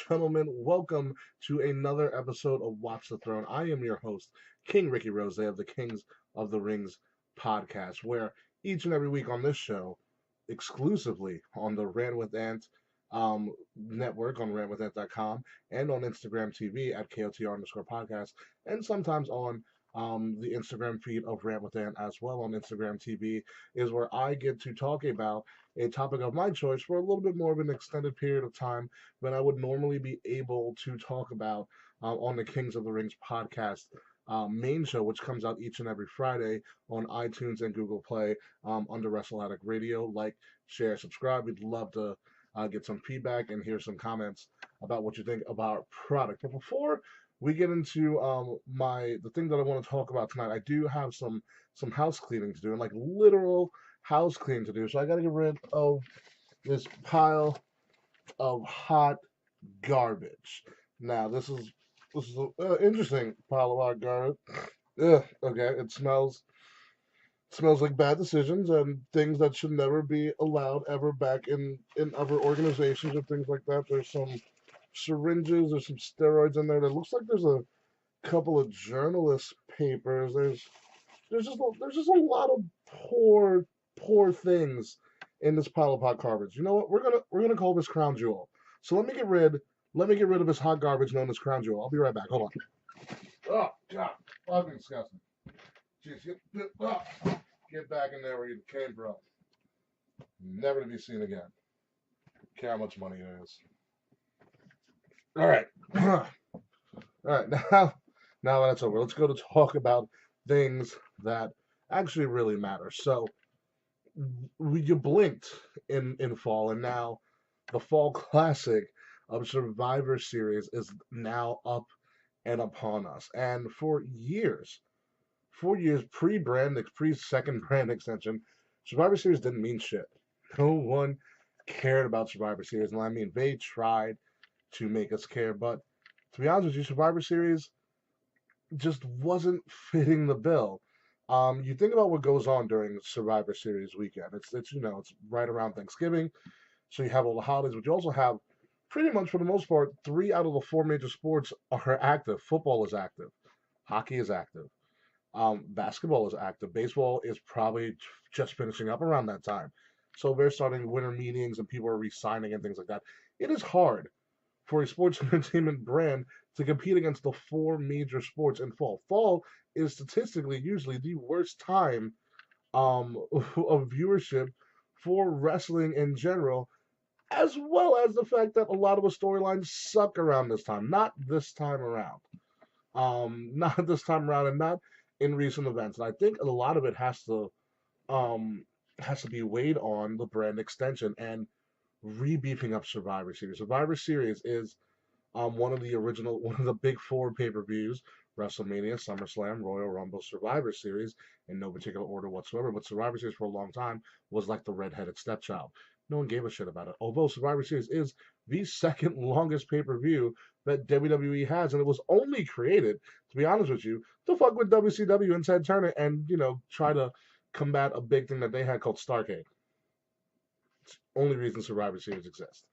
gentlemen, welcome to another episode of Watch the Throne. I am your host, King Rickie Rose of the Kings of the Rings podcast, where each and every week on this show, exclusively on the Rant with Ant network on rantwithant.com and on Instagram TV at KOTR underscore podcast, and sometimes on the Instagram feed of Rant with Ant as well on Instagram TV, is where I get to talk about a topic of my choice for a little bit more of an extended period of time than I would normally be able to talk about on the Kings of the Rings podcast main show, which comes out each and every Friday on iTunes and Google Play under Wrestle Addict Radio. Like, share, subscribe. We'd love to get some feedback and hear some comments about what you think about our product. But before we get into the thing that I want to talk about tonight, I do have some house cleaning to do, and like literal house cleaning to do. So I got to get rid of this pile of hot garbage. Now this is an interesting pile of hot garbage. Ugh, okay, it smells like bad decisions and things that should never be allowed ever back in other organizations or things like that. There's some syringes, there's some steroids in there. That looks like there's a couple of journalist papers. There's just a lot of poor things in this pile of hot garbage. You know what? We're gonna call this crown jewel. So let me get rid of this hot garbage known as crown jewel. I'll be right back. Hold on. Oh God, fucking disgusting. Jeez, get back in there where you came from. Never to be seen again. Care how much money it is. All right, all right. Now that it's over, let's go to talk about things that actually really matter. So you blinked in fall, and now the fall classic of Survivor Series is now up and upon us. And for years, pre-second brand extension, Survivor Series didn't mean shit. No one cared about Survivor Series, and I mean they tried to make us care, but to be honest with you, Survivor Series just wasn't fitting the bill. You think about what goes on during Survivor Series weekend. It's right around Thanksgiving, so you have all the holidays, but you also have pretty much for the most part 3 out of the 4 major sports are active. Football is active, hockey is active, basketball is active, baseball is probably just finishing up around that time. So they're starting winter meetings and people are re-signing and things like that. It is hard for a sports entertainment brand to compete against the 4 major sports in fall. Fall is statistically usually the worst time of viewership for wrestling in general, as well as the fact that a lot of the storylines suck around this time. Not this time around. Not this time around, and not in recent events. And I think a lot of it um has to be weighed on the brand extension and re-beefing up Survivor Series. Survivor Series is one of the big 4 pay-per-views: WrestleMania, SummerSlam, Royal Rumble, Survivor Series, in no particular order whatsoever. But Survivor Series for a long time was like the redheaded stepchild. No one gave a shit about it. Although Survivor Series is the second longest pay-per-view that WWE has, and it was only created, to be honest with you, to fuck with WCW and Ted Turner and try to combat a big thing that they had called Starcade. Only reason Survivor Series exists.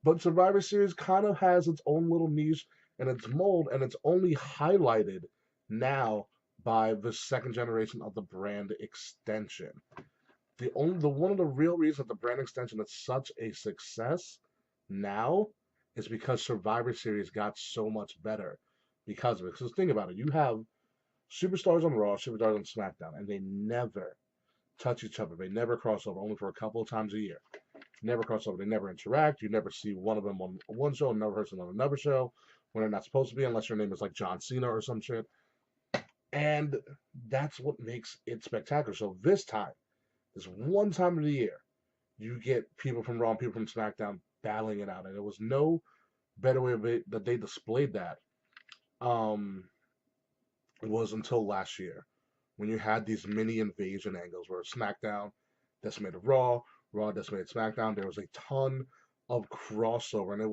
But Survivor Series kind of has its own little niche and its mold, and it's only highlighted now by the second generation of the brand extension. The one of the real reasons that the brand extension is such a success now is because Survivor Series got so much better because of it. Because think about it, you have superstars on Raw, superstars on SmackDown, and they never touch each other. They never cross over, only for a couple of times a year. Never cross over. They never interact. You never see one of them on one show and never heard them on another show when they're not supposed to be, unless your name is like John Cena or some shit. And that's what makes it spectacular. So this one time of the year, you get people from Raw and people from SmackDown battling it out, and there was no better way of it that they displayed that. Um, it was until last year when you had these mini invasion angles where SmackDown decimated Raw, Raw decimated SmackDown. There was a ton of crossover, and it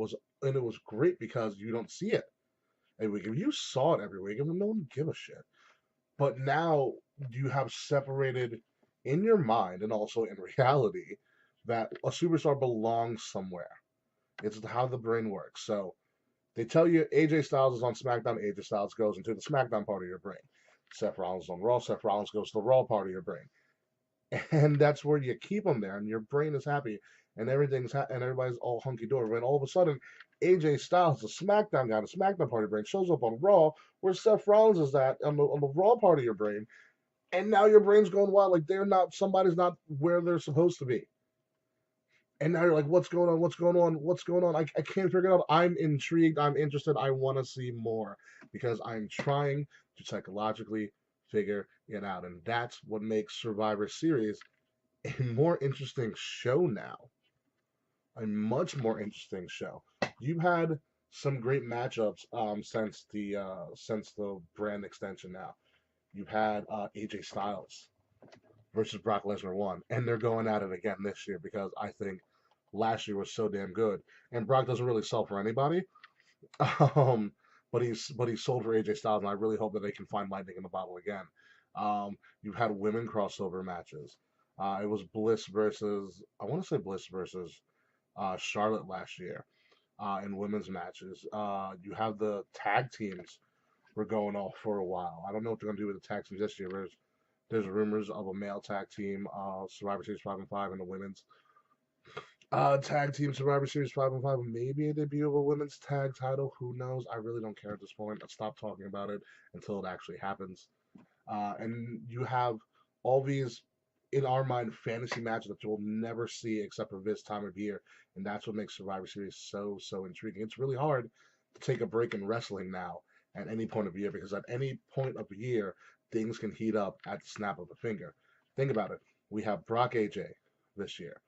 was great because you don't see it every week. If you saw it every week, no one would give a shit. But now you have separated in your mind and also in reality that a superstar belongs somewhere. It's how the brain works. So they tell you AJ Styles is on SmackDown, AJ Styles goes into the SmackDown part of your brain. Seth Rollins is on Raw, Seth Rollins goes to the Raw part of your brain. And that's where you keep them there, and your brain is happy, and and everybody's all hunky dory. When all of a sudden, AJ Styles, the SmackDown guy, the SmackDown part of your brain, shows up on Raw, where Seth Rollins is at on the Raw part of your brain, and now your brain's going wild, like somebody's not where they're supposed to be. And now you're like, what's going on? What's going on? What's going on? I can't figure it out. I'm intrigued. I'm interested. I want to see more because I'm trying to psychologically figure it out. And that's what makes Survivor Series a more interesting show now. A much more interesting show. You've had some great matchups since the brand extension now. You've had AJ Styles versus Brock Lesnar won, and they're going at it again this year because I think last year was so damn good. And Brock doesn't really sell for anybody, um, but he's sold for AJ Styles, and I really hope that they can find lightning in the bottle again. You've had women crossover matches. It was Bliss versus I want to say Bliss versus Charlotte last year in women's matches. You have the tag teams were going off for a while. I don't know what they're going to do with the tag teams this year. There's rumors of a male tag team, Survivor Series 5 and 5, and a women's tag team Survivor Series 5 and 5. Maybe a debut of a women's tag title. Who knows? I really don't care at this point. I'll stop talking about it until it actually happens. And you have all these, in our mind, fantasy matches that you'll never see except for this time of year. And that's what makes Survivor Series so, so intriguing. It's really hard to take a break in wrestling now at any point of the year because at any point of the year, things can heat up at the snap of a finger. Think about it. We have Brock AJ this year.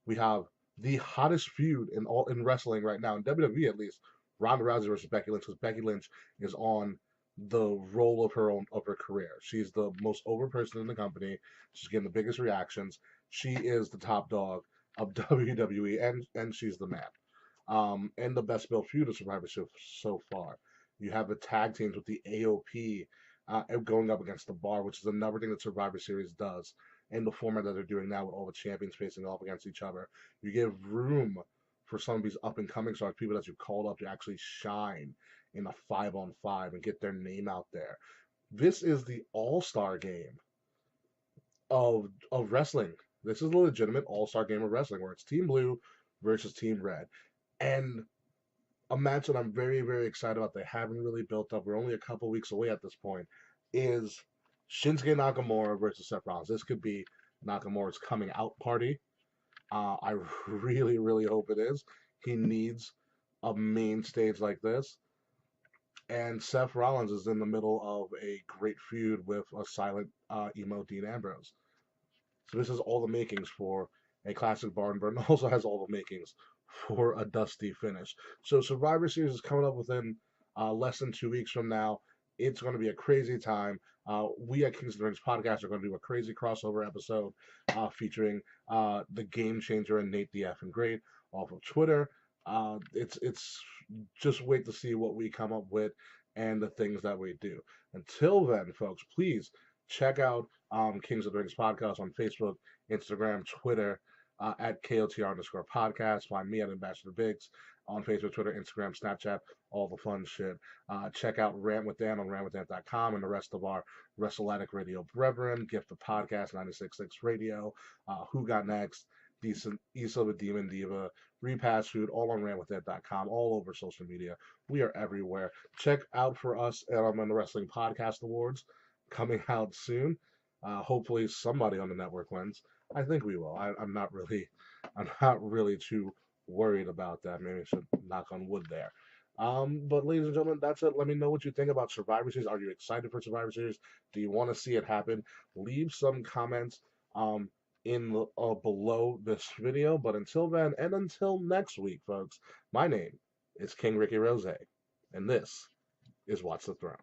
We have the hottest feud in wrestling right now, in WWE at least, Ronda Rousey versus Becky Lynch, because Becky Lynch is on the roll of her career. She's the most over person in the company. She's getting the biggest reactions. She is the top dog of WWE, and she's the man. And the best built feud of Survivor so far. You have the tag teams with the AOP going up against the Bar, which is another thing that Survivor Series does. In the format that they're doing now with all the champions facing off against each other, you give room for some of these up and coming stars, people that you called up to actually shine in a 5-on-5 and get their name out there. This is the all-star game of wrestling. This is a legitimate all-star game of wrestling where it's Team Blue versus Team Red. And a match that I'm very, very excited about, they haven't really built up, we're only a couple weeks away at this point, is Shinsuke Nakamura versus Seth Rollins. This could be Nakamura's coming out party. I really, really hope it is. He needs a main stage like this. And Seth Rollins is in the middle of a great feud with a silent emo Dean Ambrose. So this is all the makings for a classic barn burn. Also has all the makings for a dusty finish. So Survivor Series is coming up within less than 2 weeks from now. It's going to be a crazy time. We at Kings of the Rings podcast are going to do a crazy crossover episode featuring the Game Changer and Nate the F and Great off of Twitter. It's just wait to see what we come up with and the things that we do. Until then, folks, please check out Kings of the Rings podcast on Facebook, Instagram, Twitter, at KOTR _podcast. Find me at Ambassador Biggs on Facebook, Twitter, Instagram, Snapchat, all the fun shit. Check out Rant with Dan on rantwithdan.com and the rest of our WrestleAddict Radio brethren, Gift of Podcast, 96.6 Radio, Who Got Next, Decent, Issa the Demon Diva, Repass Food, all on rantwithdan.com, all over social media. We are everywhere. Check out for us on the Wrestling Podcast Awards coming out soon. Hopefully somebody on the network wins. I think we will. I'm not really too worried about that. Maybe I should knock on wood there. But ladies and gentlemen, that's it. Let me know what you think about Survivor Series. Are you excited for Survivor Series? Do you want to see it happen? Leave some comments in below this video. But until then, and until next week, folks, my name is King Rickie Rose, and this is Watch the Throne.